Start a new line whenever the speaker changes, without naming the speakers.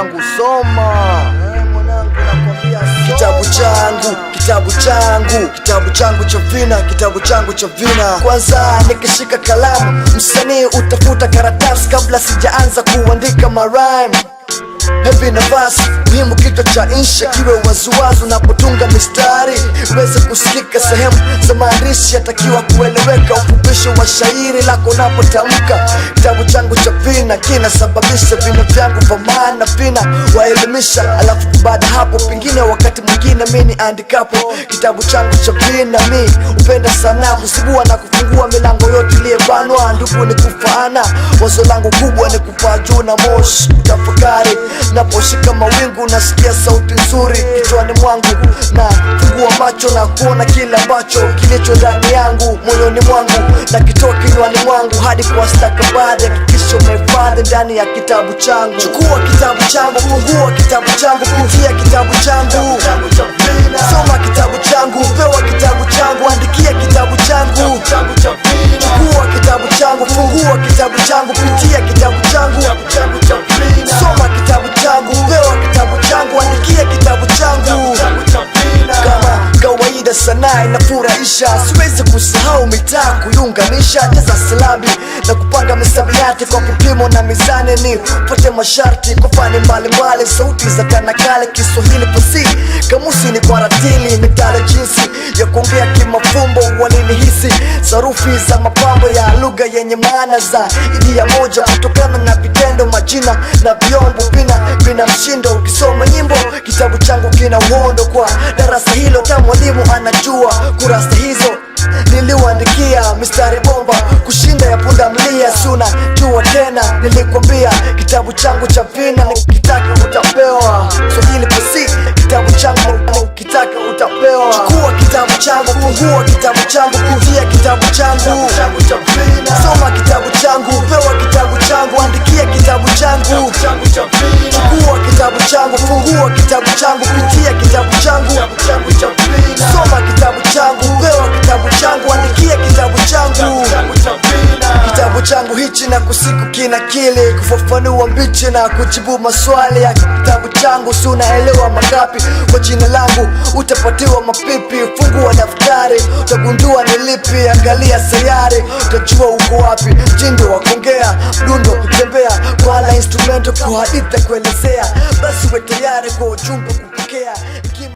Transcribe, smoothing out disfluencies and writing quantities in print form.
mwanangu soma. Mwanangu nakwambia kitabu changu cha vina, kitabu changu cha vina. Kwanza nikishika kalamu, msanii utafuta karatasi kabla sijaanza kuandika marhyme. Heavy na verse, muhimu kichwa cha insha kiwe wazuwazu napotunga mistari uweze kusikika. Sehemu za maandishi yatakiwa kueleweka, ufupisho wa shairi lako napotamka. Kitabu changu cha vina kinasababisha vina vyangu vya maana vina waelimisha, alafu baada hapo pengine wakati mwingine mimi andikapo kitabu changu cha vina. Mi upenda sana kusibua na kufungua milango yote iliyobanwa. Ndugu ni kufaana, wazo langu kubwa ni kupaa juu na moshi kutafakari. Naposhika mawingu nasikia sauti nzuri kichwani mwangu, na fungua macho na kuona kile ambacho kilicho ndani yangu moyoni mwangu, na kitoa kinywani mwangu hadi kwa stakabadhi. Hakikisha umehifadhi ndani ya kitabu changu. Chukua kitabu changu, fungua kitabu changu, pitia kitabu changu, soma kitabu changu, pewa kitabu changu, andikia kitabu changu. Chukua kitabu changu, fungua kitabu changu, pitia kitabu changu, soma kitabu changu, pewa kitabu changu, andikia kitabu changu. Kama kawaida sanaa inafurahisha, siwezi kusahau mitaa kuiunganisha. Jaza silabi na kupanga misamiati kwa vipimo na mizani, ni upate masharti kwa fani mbalimbali. Sauti za tanakale, Kiswahili fasihi, kamusi ni kwa ratili, methali jinsi ya kuongea kimafumbo walinihisi, sarufi za mapambo ya lugha yenye maana za idea moja, kutokana na vitendo, majina na vyombo vina mshindo. Ukisoma nyimbo kitabu changu kina uhondo, kwa darasa hilo ta mwalimu anajua kurasa hizo niliuandikia mistari bomba kushinda ya punda mlia. Suna jua tena, nilikwambia kitabu changu cha vina, ukitaka utapewa. Swahili fasihi, kitabu changu ukitaka utapewa. Chukua kitabu changu, fungua kitabu changu, pitia kitabu changu, soma kitabu changu, pewa kitabu changu, andikia kitabu changu. Chukua kitabu changu, fungua kitabu changu, pitia kitabu changu, soma kitabu changu, pewa kitabu changu, andikia kitabu changu. Kitabu changu hichi na kusiku kina kile kufafanua mbichi na kujibu maswali ya kitabu changu. Si unaelewa mangapi kwa jina langu utapatiwa mapipi. Fungua daftari utagundua ni lipi, angalia sayari utajua uko wapi. Mtindo wa kuongea, mdundo wa kutembea, wala instrumento kuhaditha kuelezea. Basi we tayari kwa ujumbe kupokea.